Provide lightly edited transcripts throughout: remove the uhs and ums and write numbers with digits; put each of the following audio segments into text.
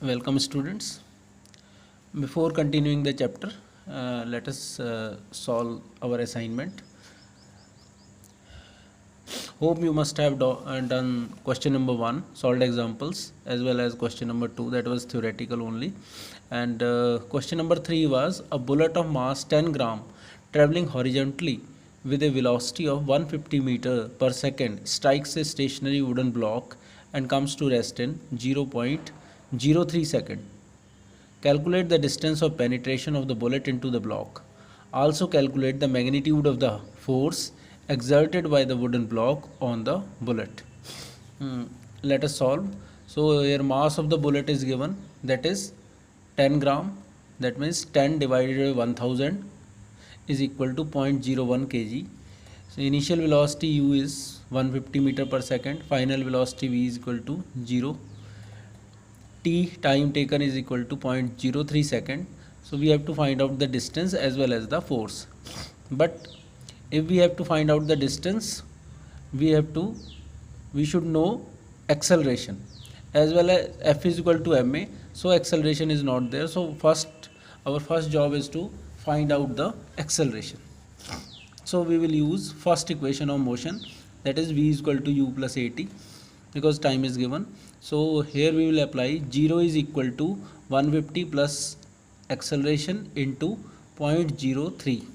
Welcome students. Before continuing the chapter, let us solve our assignment. Hope you must have done question number 1, solved examples, as well as question number 2, that was theoretical only. And question number 3 was a bullet of mass 10 gram traveling horizontally with a velocity of 150 meter per second strikes a stationary wooden block and comes to rest in 0.03 second. Calculate the distance of penetration of the bullet into the block. Also calculate the magnitude of the force exerted by the wooden block on the bullet. Let us solve. So here mass of the bullet is given, that is 10 gram, that means 10 divided by 1000 is equal to 0.01 kg. So initial velocity u is 150 meter per second, final velocity v is equal to 0. T time taken is equal to 0.03 second. So we have to find out the distance as well as the force. But if we have to find out the distance, we should know acceleration as well as F is equal to ma. So acceleration is not there. So our first job is to find out the acceleration. So we will use first equation of motion, that is v is equal to u plus at, because time is given. So here we will apply 0 is equal to 150 plus acceleration into 0.03.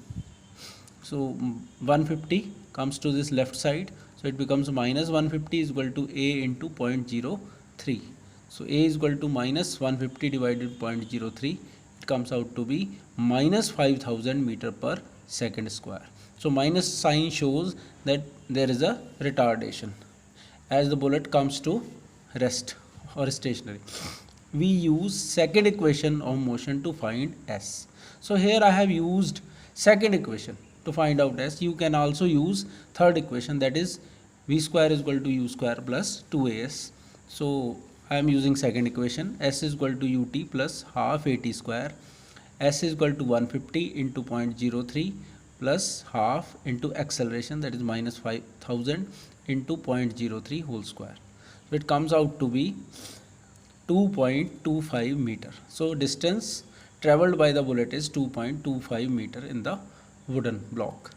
So 150 comes to this left side, so it becomes minus 150 is equal to a into 0.03. So a is equal to minus 150 divided by 0.03, it comes out to be minus 5000 meter per second square. So minus sign shows that there is a retardation as the bullet comes to rest or stationary. We use second equation of motion to find s. So here I have used second equation to find out s. You can also use third equation, that is v square is equal to u square plus 2as. So I am using second equation. S is equal to ut plus half at square. S is equal to 150 into 0.03 plus half into acceleration, that is minus 5000 into 0.03 whole square. So it comes out to be 2.25 meter. So distance traveled by the bullet is 2.25 meter in the wooden block.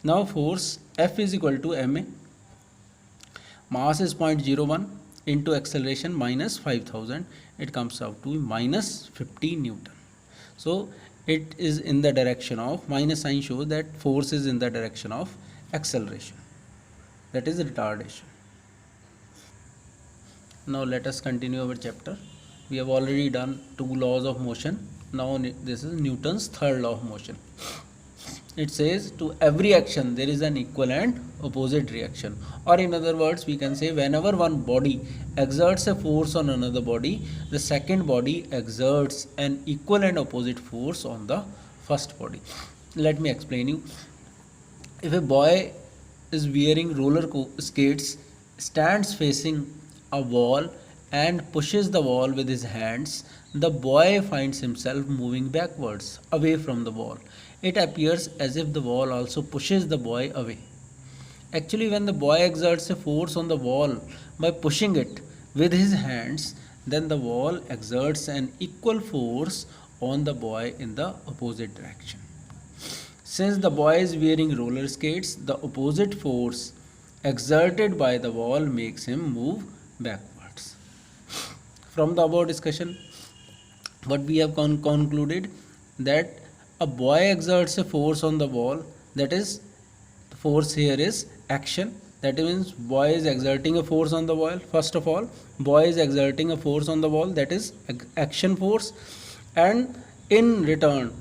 Now force F is equal to ma. Mass is 0.01 into acceleration minus 5000. It comes out to minus 50 Newton. So it is in the direction of, minus sign shows that force is in the direction of acceleration, that is retardation. Now let us continue our chapter. We have already done 2 laws of motion. Now this is Newton's third law of motion. It says to every action there is an equal and opposite reaction, or in other words we can say whenever one body exerts a force on another body, the second body exerts an equal and opposite force on the first body. Let me explain you. If a boy is wearing roller skates, stands facing a wall and pushes the wall with his hands, the boy finds himself moving backwards away from the wall. It appears as if the wall also pushes the boy away. Actually, when the boy exerts a force on the wall by pushing it with his hands, then the wall exerts an equal force on the boy in the opposite direction. Since the boy is wearing roller skates, the opposite force exerted by the wall makes him move backwards. From the above discussion, what we have concluded that a boy exerts a force on the wall, that is the force here is action. That means boy is exerting a force on the wall. First of all, boy is exerting a force on the wall, that is action force, and in return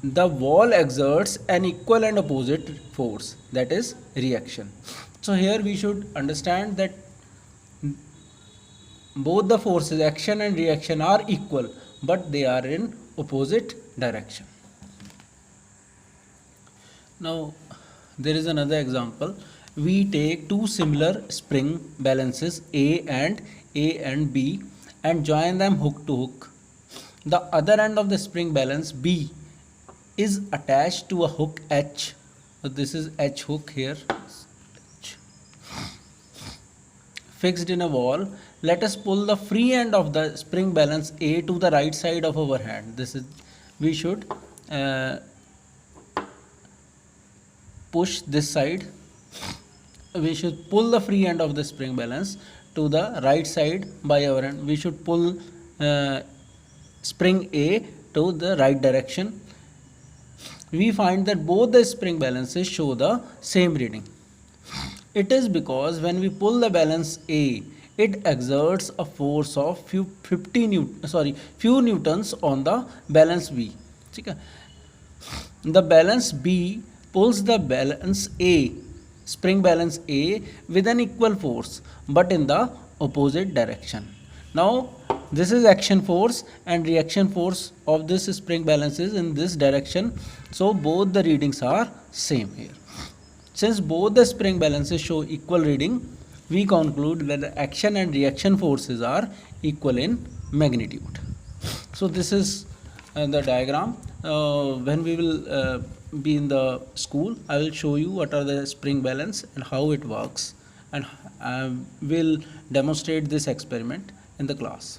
the wall exerts an equal and opposite force, that is reaction. So here we should understand that both the forces action and reaction are equal, but they are in opposite direction. Now there is another example. We take two similar spring balances A and B and join them hook to hook. The other end of the spring balance B is attached to a hook H. So this is H hook here, fixed in a wall let us pull the free end of the spring balance A to the right side of our hand. This is, we should push this side. We should pull the free end of the spring balance to the right side by our hand. We should pull spring A to the right direction. We find that both the spring balances show the same reading. It is because when we pull the balance A, it exerts a force of few newtons on the balance B. The balance B pulls the balance A, spring balance A, with an equal force but in the opposite direction. Now this is action force and reaction force of this spring balance is in this direction, so both the readings are same here. Since both the spring balances show equal reading, we conclude that the action and reaction forces are equal in magnitude. So this is the diagram. When we will be in the school, I will show you what are the spring balance and how it works, and will demonstrate this experiment in the class.